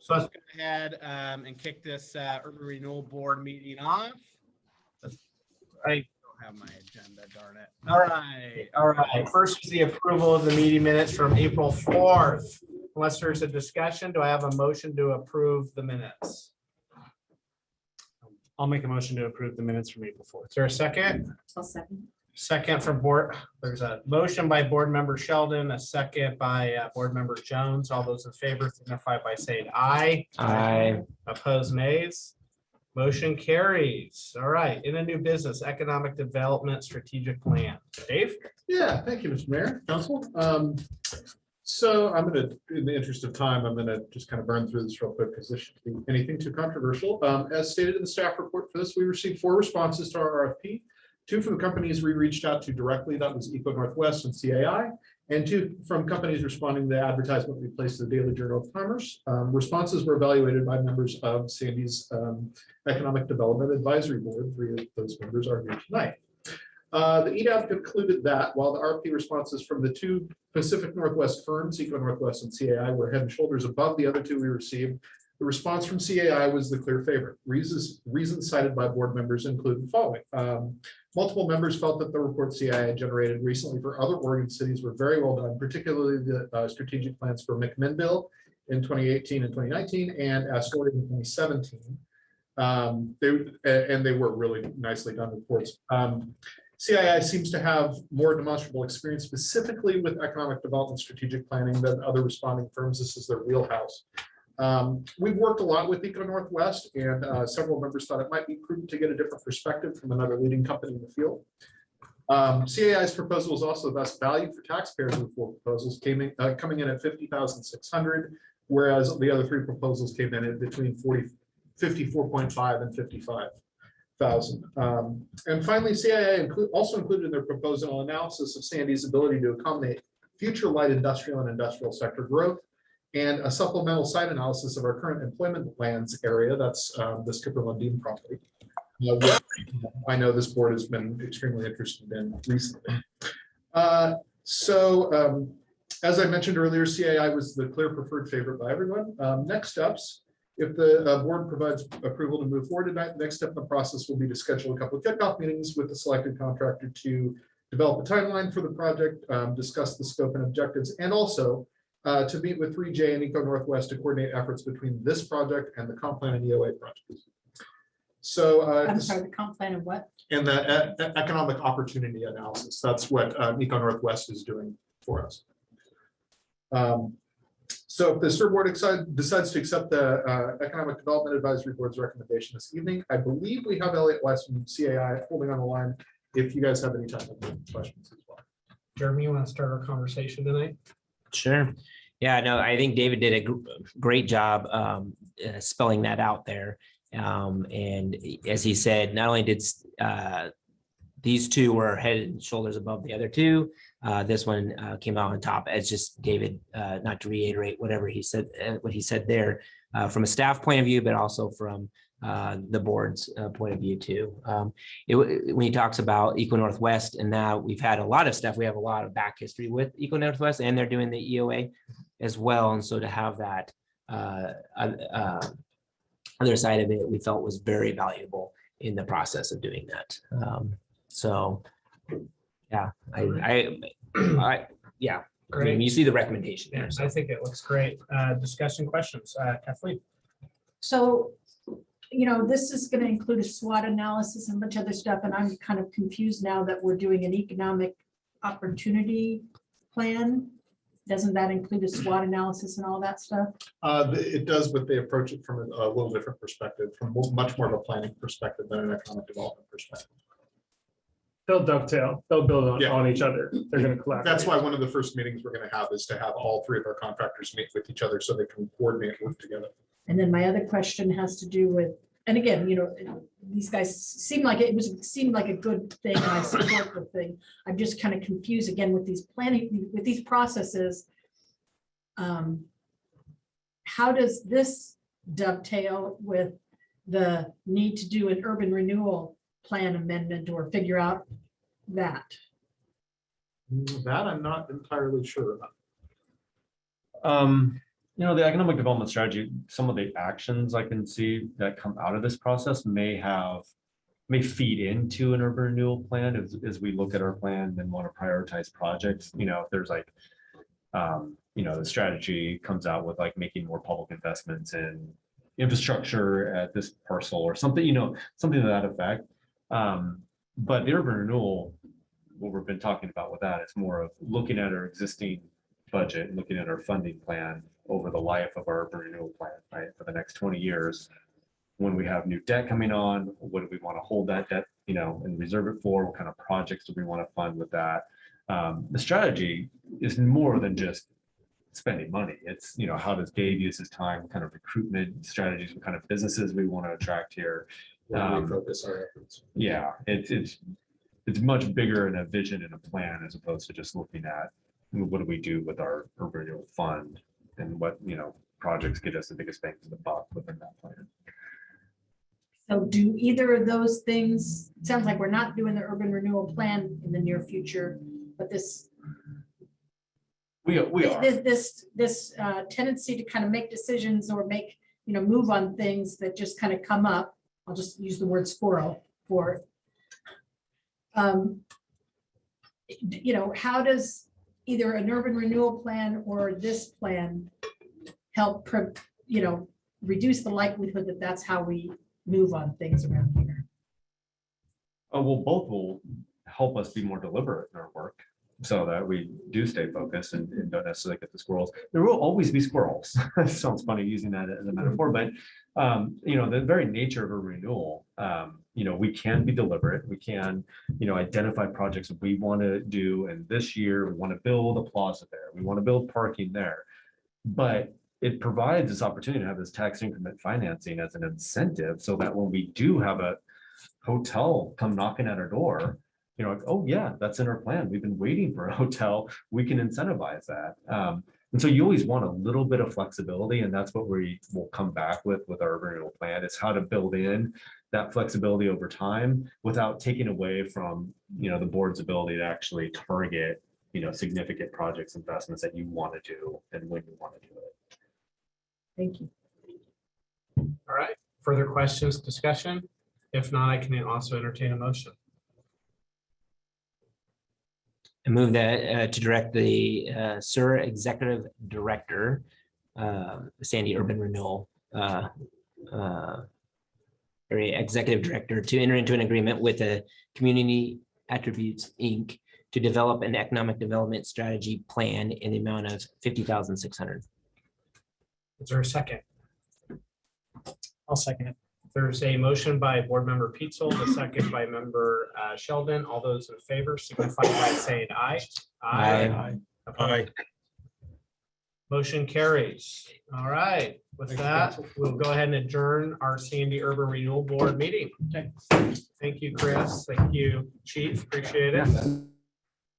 So let's go ahead and kick this Urban Renewal Board meeting off. I don't have my agenda, darn it. All right. First is the approval of the meeting minutes from April 4th. Unless there's a discussion, do I have a motion to approve the minutes? I'll make a motion to approve the minutes from April 4th. Is there a second? I'll second. Second from board. There's a motion by board member Sheldon, a second by board member Jones. All those in favor signify by saying aye. Aye. Opposed, nays. Motion carries. All right, in a new business, economic development strategic plan. Dave? Yeah, thank you, Mr. Mayor, Council. So I'm going to, in the interest of time, I'm going to just kind of burn through this real quick because this should be anything too controversial. As stated in the staff report for this, we received 4 responses to our RFP. 2 from the companies we reached out to directly, that was Eco Northwest and CAI, and 2 from companies responding to the advertisement we placed in the Daily Journal of Commerce. Responses were evaluated by members of Sandy's Economic Development Advisory Board. 3 of those members are here tonight. The EDAP concluded that while the RFP responses from the 2 Pacific Northwest firms, Eco Northwest and CAI, were head and shoulders above the other 2 we received, the response from CAI was the clear favorite. Reasons cited by board members include the following. Multiple members felt that the report CAI generated recently for other Oregon cities were very well done, particularly the strategic plans for McMinnville in 2018 and 2019 and Astoria in 2017. They were really nicely done reports. CII seems to have more demonstrable experience specifically with economic development strategic planning than other responding firms. This is their wheelhouse. We've worked a lot with Eco Northwest, and several members thought it might be prudent to get a different perspective from another leading company in the field. CAI's proposal is also the best value for taxpayers of the 4 proposals, coming in at $50,600, whereas the other 3 proposals came in at between $54.5 and $55,000. And finally, CAI also included in their proposal analysis of Sandy's ability to accommodate future light industrial and industrial sector growth, and a supplemental site analysis of our current employment lands area. That's the Skipper Lundin property. I know this board has been extremely interested in recently. As I mentioned earlier, CAI was the clear preferred favorite by everyone. Next steps, if the board provides approval to move forward tonight, the next step in the process will be to schedule a couple of kickoff meetings with the selected contractor to develop a timeline for the project, discuss the scope and objectives, and also to meet with 3J and Eco Northwest to coordinate efforts between this project and the comp plan and EOA projects. So I'm sorry, the comp plan of what? And the economic opportunity analysis. That's what Eco Northwest is doing for us. So if the SIR board decides to accept the Economic Development Advisory Board's recommendation this evening, I believe we have Elliot West from CAI holding on the line if you guys have any technical questions as well. Jeremy, you want to start our conversation tonight? Sure. Yeah, no, I think David did a great job spelling that out there. And as he said, not only did these 2 were head and shoulders above the other 2, this one came out on top. As just David, not to reiterate whatever he said, what he said there, from a staff point of view, but also from the board's point of view too. When he talks about Eco Northwest, and now we've had a lot of stuff, we have a lot of back history with Eco Northwest, and they're doing the EOA as well. And so to have that other side of it, we felt was very valuable in the process of doing that. So yeah, yeah. Great. I mean, you see the recommendation there. I think it looks great. Discussion questions, Kathleen. So, this is going to include a SWOT analysis and a bunch of other stuff, and I'm kind of confused now that we're doing an economic opportunity plan. Doesn't that include a SWOT analysis and all that stuff? It does, but they approach it from a little different perspective, from much more of a planning perspective than an economic development perspective. They'll dovetail. They'll build on, Yeah. on each other. They're going to collaborate. That's why one of the first meetings we're going to have is to have all 3 of our contractors meet with each other so they can coordinate work together. And then my other question has to do with, and again, these guys seemed like it seemed like a good thing, and I support the thing. I'm just kind of confused again with these planning, with these processes. How does this dovetail with the need to do an urban renewal plan amendment or figure out that? That I'm not entirely sure about. The economic development strategy, some of the actions I can see that come out of this process may feed into an urban renewal plan as we look at our plan and want to prioritize projects. If there's like, the strategy comes out with like making more public investments in infrastructure at this parcel or something, something to that effect. But the urban renewal, what we've been talking about with that, is more of looking at our existing budget, looking at our funding plan over the life of our urban renewal plan, right? For the next 20 years, when we have new debt coming on, what do we want to hold that debt, and reserve it for? What kind of projects do we want to fund with that? The strategy is more than just spending money. It's, how does Dave use his time, what kind of recruitment strategies, what kind of businesses we want to attract here. Where we focus our efforts. Yeah, it's much bigger in a vision and a plan as opposed to just looking at what do we do with our urban renewal fund and what, projects get us the biggest bang for the buck within that plan. So do either of those things, it sounds like we're not doing the urban renewal plan in the near future, but this We are. this tendency to kind of make decisions or make, move on things that just kind of come up. I'll just use the word squirrel for it. How does either an urban renewal plan or this plan help, reduce the likelihood that that's how we move on things around here? Oh, well, both will help us be more deliberate in our work so that we do stay focused and don't necessarily get the squirrels. There will always be squirrels. It sounds funny using that as a metaphor, but the very nature of a renewal, we can be deliberate. We can, identify projects that we want to do. And this year we want to build a plaza there. We want to build parking there. But it provides this opportunity to have this tax increment financing as an incentive so that when we do have a hotel come knocking at our door, like, oh yeah, that's in our plan. We've been waiting for a hotel. We can incentivize that. And so you always want a little bit of flexibility, and that's what we will come back with our urban renewal plan, is how to build in that flexibility over time without taking away from, the board's ability to actually target, significant projects, investments that you want to do and when you want to do it. Thank you. All right, further questions, discussion? If not, I can also entertain a motion. I move that to direct the SUR Executive Director, Sandy Urban Renewal, Executive Director, to enter into an agreement with the Community Attributes, Inc. to develop an economic development strategy plan in the amount of $50,600. Is there a second? I'll second it. There's a motion by Board Member Pietzel, the second by Member Sheldon. All those in favor signify by saying aye. Aye. Opposed? Motion carries. All right, with that, we'll go ahead and adjourn our Sandy Urban Renewal Board meeting. Thank you, Chris. Thank you, Chief. Appreciate it.